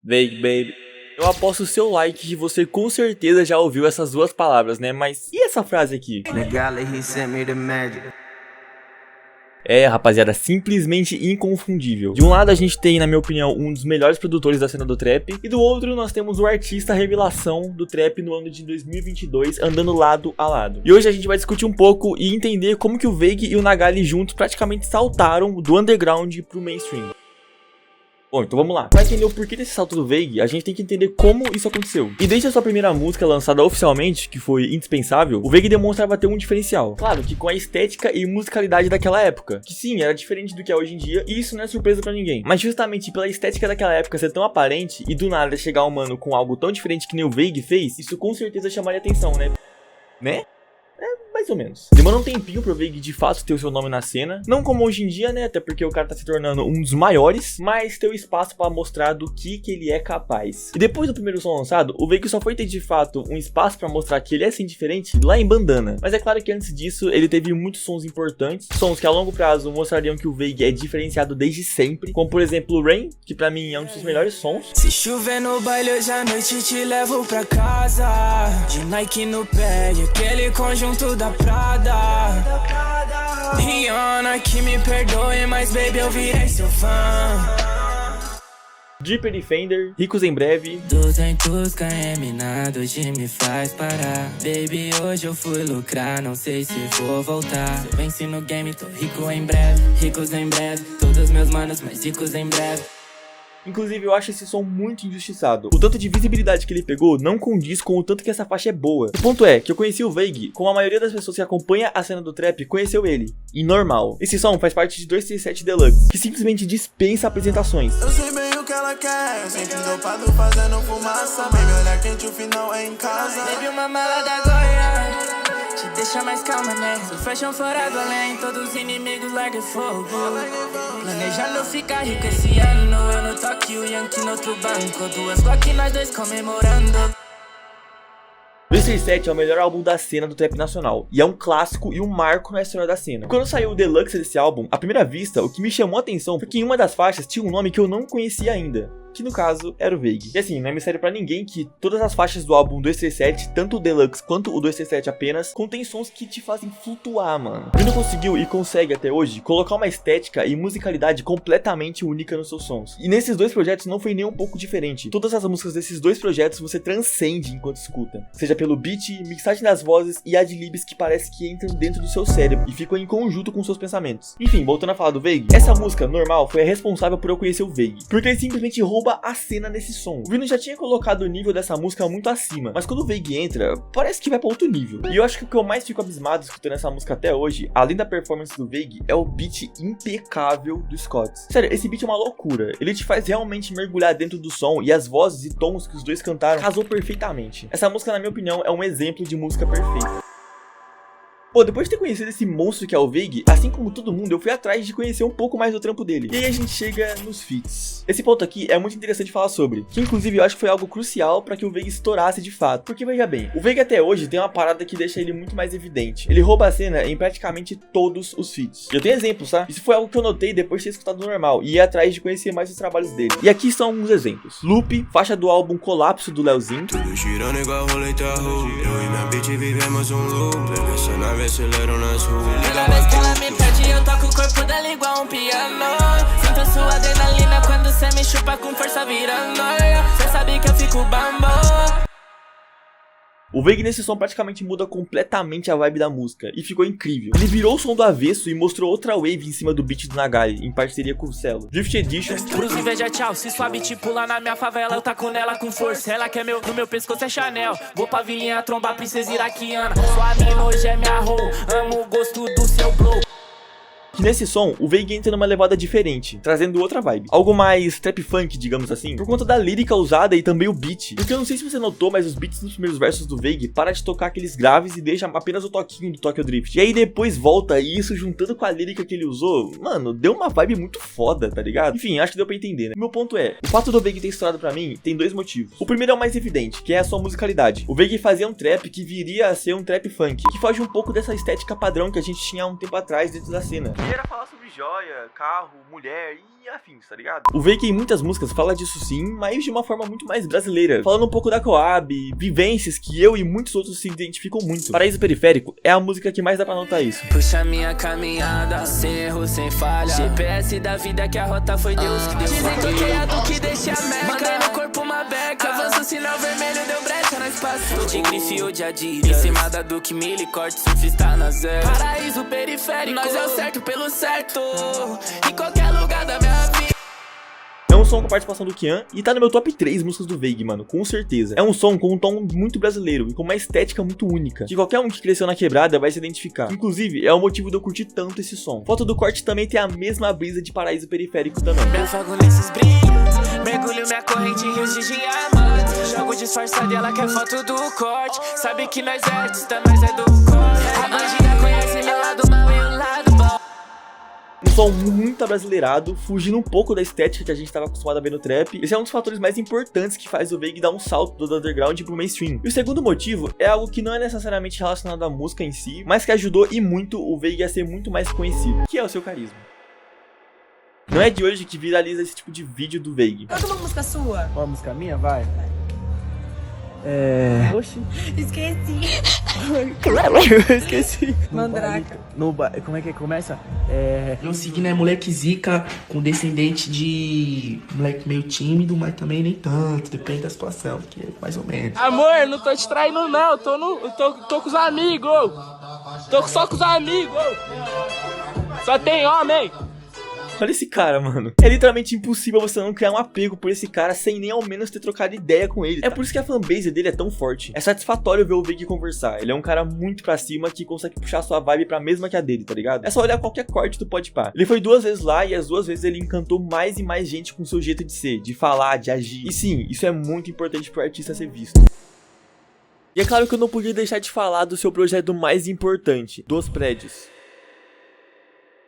Veig, baby. Eu aposto o seu like que você com certeza já ouviu essas duas palavras, né? Mas e essa frase aqui? É, rapaziada, simplesmente inconfundível. De um lado a gente tem, na minha opinião, um dos melhores produtores da cena do trap, e do outro nós temos o artista revelação do trap no ano de 2022, andando lado a lado. E hoje a gente vai discutir um pouco e entender como que o Veig e o Nagali juntos praticamente saltaram do underground pro mainstream. Bom, então vamos lá. Pra entender o porquê desse salto do Veig, a gente tem que entender como isso aconteceu. E desde a sua primeira música lançada oficialmente, que foi Indispensável, o Veig demonstrava ter um diferencial. Claro que com a estética e musicalidade daquela época, que sim, era diferente do que é hoje em dia, e isso não é surpresa pra ninguém. Mas justamente pela estética daquela época ser tão aparente, e do nada chegar um mano com algo tão diferente que nem o Veig fez, isso com certeza chamaria atenção, né? Mais ou menos. Demorou um tempinho pro Veig de fato ter o seu nome na cena. Não como hoje em dia, né? Até porque o cara tá se tornando um dos maiores. Mas ter o espaço pra mostrar do que ele é capaz. E depois do primeiro som lançado, o Veig só foi ter de fato um espaço pra mostrar que ele é assim diferente lá em Bandana. Mas é claro que antes disso, ele teve muitos sons importantes. Sons que a longo prazo mostrariam que o Veig é diferenciado desde sempre. Como por exemplo o Rain, que pra mim é um dos seus melhores sons. Se chover no baile hoje à noite te levo pra casa. De Nike no pé e aquele conjunto da Prada. Rihanna que me perdoe, mas baby eu virei seu fã. Deeper Defender, Ricos em Breve. 200 km nada hoje me faz parar. Baby, hoje eu fui lucrar, não sei se vou voltar. Se eu venci no game, tô rico em breve. Ricos em breve, todos meus manos mais ricos em breve. Inclusive eu acho esse som muito injustiçado. O tanto de visibilidade que ele pegou não condiz com o tanto que essa faixa é boa. O ponto é que eu conheci o Veig como a maioria das pessoas que acompanha a cena do trap conheceu ele. E normal. Esse som faz parte de 237 Deluxe, que simplesmente dispensa apresentações. Eu sei bem o que ela quer, sempre dopado fazendo fumaça. Baby, olha quente, o final é em casa. Baby, uma mala da Goiás te deixa mais calma, né? Se fashion fora do além, todos os inimigos larguem fogo. Planejando ficar rico esse ano, eu no Tóquio, Yankee no outro banco. Duas Glock, nós dois comemorando. 237 é o melhor álbum da cena do trap nacional, e é um clássico e um marco na história da cena. Quando saiu o Deluxe desse álbum, à primeira vista, o que me chamou a atenção foi que em uma das faixas tinha um nome que eu não conhecia ainda, que no caso era o Veig. E assim, não é mistério pra ninguém que todas as faixas do álbum 237, tanto o Deluxe quanto o 237 apenas, contém sons que te fazem flutuar, mano. O Vino conseguiu e consegue até hoje colocar uma estética e musicalidade completamente única nos seus sons. E nesses dois projetos não foi nem um pouco diferente. Todas as músicas desses dois projetos você transcende enquanto escuta. Seja pelo beat, mixagem das vozes e adlibs que parece que entram dentro do seu cérebro e ficam em conjunto com seus pensamentos. Enfim, voltando a falar do Veig, essa música, Normal, foi a responsável por eu conhecer o Veig, porque ele simplesmente rouba a cena nesse som. O Vino já tinha colocado o nível dessa música muito acima, mas quando o Veig entra, parece que vai pra outro nível. E eu acho que o que eu mais fico abismado escutando essa música até hoje, além da performance do Veig, é o beat impecável do Scott. Sério, esse beat é uma loucura. Ele te faz realmente mergulhar dentro do som e as vozes e tons que os dois cantaram casou perfeitamente. Essa música, na minha opinião, é um exemplo de música perfeita. Pô, depois de ter conhecido esse monstro que é o Veig, assim como todo mundo, eu fui atrás de conhecer um pouco mais do trampo dele. E aí a gente chega nos feats. Esse ponto aqui é muito interessante falar sobre, que inclusive eu acho que foi algo crucial pra que o Veig estourasse de fato. Porque veja bem, o Veig até hoje tem uma parada que deixa ele muito mais evidente. Ele rouba a cena em praticamente todos os feats. Eu tenho exemplos, tá? Isso foi algo que eu notei depois de ter escutado o Normal e ir atrás de conhecer mais os trabalhos dele. E aqui são alguns exemplos. Loop, faixa do álbum Colapso do Leozinho. Tudo girando igual roleta ruim. Eu e minha bitch vivemos um loop. Nessa nave aceleram nas ruas. Toda vez que ela me pede, eu toco o corpo dela igual um piano. Sinto sua adrenalina quando cê me chupa com força virando. Cê sabe que eu fico bambo. O Veig nesse som praticamente muda completamente a vibe da música, e ficou incrível. Ele virou o som do avesso e mostrou outra wave em cima do beat do Nagali, em parceria com o Celo. Drift Edition. Pros inveja tchau, se sua bitch pula na minha favela, eu taco nela com força. Ela quer no meu pescoço é Chanel. Vou pra vilinha trombar princesa iraquiana. Sua mina hoje é minha hoe, amo o gosto do seu blow. Que nesse som, o Veig entra numa levada diferente, trazendo outra vibe. Algo mais trap funk, digamos assim, por conta da lírica usada e também o beat. Porque eu não sei se você notou, mas os beats nos primeiros versos do Veig para de tocar aqueles graves e deixa apenas o toquinho do Tokyo Drift. E aí depois volta, e isso juntando com a lírica que ele usou, mano, deu uma vibe muito foda, tá ligado? Enfim, acho que deu pra entender, né? Meu ponto é, o fato do Veig ter estourado pra mim tem dois motivos. O primeiro é o mais evidente, que é a sua musicalidade. O Veig fazia um trap que viria a ser um trap funk, que foge um pouco dessa estética padrão que a gente tinha há um tempo atrás dentro da cena. E era falar sobre joia, carro, mulher e afins, tá ligado? O Veig em muitas músicas fala disso sim, mas de uma forma muito mais brasileira, falando um pouco da Coab, vivências que eu e muitos outros se identificam muito. Paraíso Periférico é a música que mais dá pra notar isso. Puxa minha caminhada, sem erro, sem falha. GPS da vida que a rota foi Deus que deu. Dizem que é a do que deixa a meca. Mandei no corpo uma beca. Avança o sinal vermelho, deu brecha no espaço. De grife ou de Adidas. Em cima da Duke Mille, corte, surfista na zero. Paraíso Periférico, nós é o certo pelo certo. Em qualquer lugar da minha vida. É um som com a participação do Kian e tá no meu top 3 músicas do Veig, mano, com certeza. É um som com um tom muito brasileiro e com uma estética muito única, que qualquer um que cresceu na quebrada vai se identificar. Inclusive, é o motivo de eu curtir tanto esse som. Foto do corte também tem a mesma brisa de Paraíso Periférico também. Me afogo nesses brilhos, mergulho minha corrente em rios de diamante. Jogo disfarçado e ela quer foto do corte. Sabe que nós é artista, nós é do corte. A bandida conhece meu lado mal e o lado bom. Um som muito abrasileirado, fugindo um pouco da estética que a gente estava acostumado a ver no trap. Esse é um dos fatores mais importantes que faz o Veig dar um salto do underground pro mainstream. E o segundo motivo é algo que não é necessariamente relacionado à música em si, mas que ajudou e muito o Veig a ser muito mais conhecido, que é o seu carisma. Não é de hoje que viraliza esse tipo de vídeo do Veig. Canta uma música sua. Uma música minha? Vai. Oxi. Esqueci. Eu esqueci. Mandraka. Como é que começa? Meu signo é moleque zica, com descendente de moleque meio tímido, mas também nem tanto, depende da situação, que é mais ou menos. Amor, não tô te traindo não, tô com os amigos. Tô só com os amigos. Só tem homem. Olha esse cara, mano. É literalmente impossível você não criar um apego por esse cara sem nem ao menos ter trocado ideia com ele. É por isso que a fanbase dele é tão forte. É satisfatório ver o Veig conversar. Ele é um cara muito pra cima que consegue puxar sua vibe pra mesma que a dele, tá ligado? É só olhar qualquer corte do Podpah. Ele foi 2 vezes lá e as 2 vezes ele encantou mais e mais gente com seu jeito de ser, de falar, de agir. E sim, isso é muito importante pro artista ser visto. E é claro que eu não podia deixar de falar do seu projeto mais importante, Dos Prédios.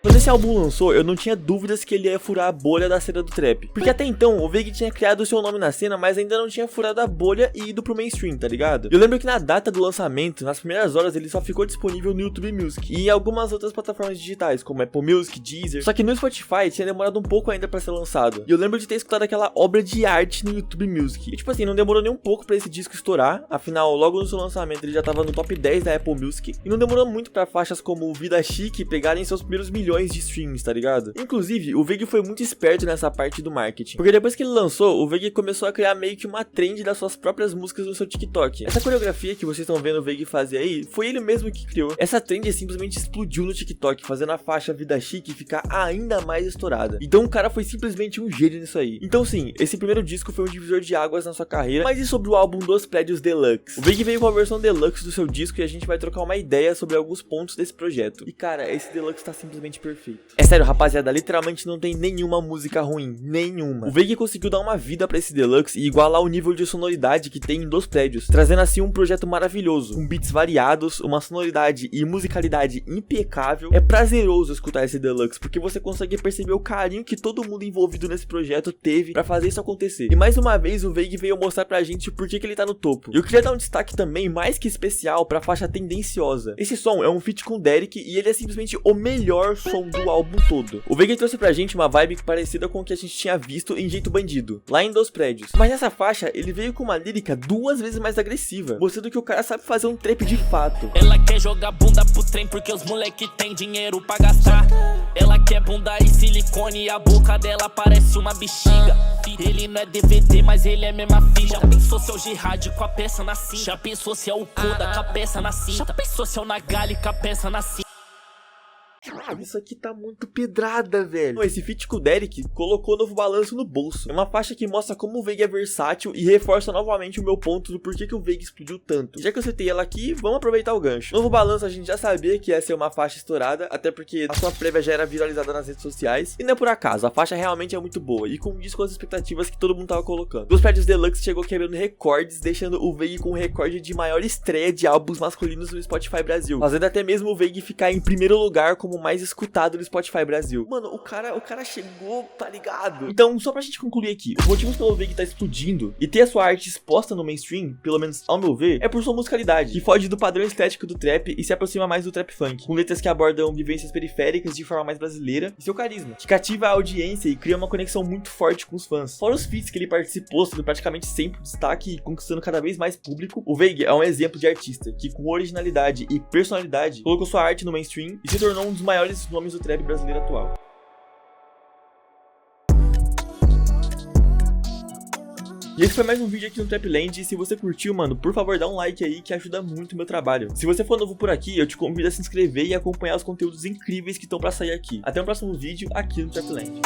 Quando esse álbum lançou, eu não tinha dúvidas que ele ia furar a bolha da cena do trap. Porque até então, o Veig tinha criado seu nome na cena, mas ainda não tinha furado a bolha e ido pro mainstream, tá ligado? Eu lembro que na data do lançamento, nas primeiras horas, ele só ficou disponível no YouTube Music e em algumas outras plataformas digitais, como Apple Music, Deezer. Só que no Spotify tinha demorado um pouco ainda pra ser lançado. E eu lembro de ter escutado aquela obra de arte no YouTube Music. E tipo assim, não demorou nem um pouco pra esse disco estourar. Afinal, logo no seu lançamento ele já tava no top 10 da Apple Music. E não demorou muito pra faixas como Vida Chique pegarem seus primeiros milhões de streams, tá ligado? Inclusive, o Veig foi muito esperto nessa parte do marketing, porque depois que ele lançou, o Veig começou a criar meio que uma trend das suas próprias músicas no seu TikTok. Essa coreografia que vocês estão vendo o Veig fazer aí, foi ele mesmo que criou. Essa trend simplesmente explodiu no TikTok, fazendo a faixa Vida Chique ficar ainda mais estourada. Então o cara foi simplesmente um gênio nisso aí. Então sim, esse primeiro disco foi um divisor de águas na sua carreira. Mas e sobre o álbum Dos Prédios Deluxe? O Veig veio com a versão Deluxe do seu disco e a gente vai trocar uma ideia sobre alguns pontos desse projeto. E cara, esse Deluxe tá simplesmente perfeito. É sério, rapaziada, literalmente não tem nenhuma música ruim, nenhuma. O Veig conseguiu dar uma vida pra esse Deluxe e igualar o nível de sonoridade que tem em Dos Prédios, trazendo assim um projeto maravilhoso, com beats variados, uma sonoridade e musicalidade impecável. É prazeroso escutar esse Deluxe, porque você consegue perceber o carinho que todo mundo envolvido nesse projeto teve pra fazer isso acontecer. E mais uma vez o Veig veio mostrar pra gente o porquê que ele tá no topo. Eu queria dar um destaque também, mais que especial, pra faixa Tendenciosa. Esse som é um feat com o Derek e ele é simplesmente o melhor som do álbum todo. O Veig trouxe pra gente uma vibe parecida com o que a gente tinha visto em Jeito Bandido, lá em Dos Prédios. Mas nessa faixa, ele veio com uma lírica 2 vezes mais agressiva, mostrando que o cara sabe fazer um trap de fato. Ela quer jogar bunda pro trem porque os moleque tem dinheiro pra gastar. Ela quer bunda e silicone e a boca dela parece uma bexiga. Ele não é DVD, mas ele é mesma ficha. Já pensou se é o Jihad com a peça na cinta? Já pensou se é o Koda com a peça na cinta? Já pensou se é o Nagali com a peça na cinta? Isso aqui tá muito pedrada, velho. Esse feat com o Derek colocou o Novo Balanço no bolso. É uma faixa que mostra como o Veig é versátil e reforça novamente o meu ponto do porquê que o Veig explodiu tanto. E já que eu citei ela aqui, vamos aproveitar o gancho. Novo Balanço a gente já sabia que ia ser uma faixa estourada, até porque a sua prévia já era viralizada nas redes sociais. E não é por acaso, a faixa realmente é muito boa e condiz com as expectativas que todo mundo tava colocando. Dos Prédios Deluxe chegou quebrando recordes, deixando o Veig com o recorde de maior estreia de álbuns masculinos no Spotify Brasil, fazendo até mesmo o Veig ficar em primeiro lugar como mais mais escutado do Spotify Brasil. Mano, o cara chegou, tá ligado? Então, só pra gente concluir aqui, os motivos pelo Veig tá explodindo e ter a sua arte exposta no mainstream, pelo menos ao meu ver, é por sua musicalidade, que foge do padrão estético do trap e se aproxima mais do trap funk, com letras que abordam vivências periféricas de forma mais brasileira e seu carisma, que cativa a audiência e cria uma conexão muito forte com os fãs. Fora os feats que ele participou, sendo praticamente sempre destaque e conquistando cada vez mais público, o Veig é um exemplo de artista que, com originalidade e personalidade, colocou sua arte no mainstream e se tornou um dos maiores nomes do trap brasileiro atual. E esse foi mais um vídeo aqui no Trapland, e se você curtiu, mano, por favor dá um like aí que ajuda muito o meu trabalho. Se você for novo por aqui, eu te convido a se inscrever e acompanhar os conteúdos incríveis que estão pra sair aqui. Até o próximo vídeo aqui no Trapland.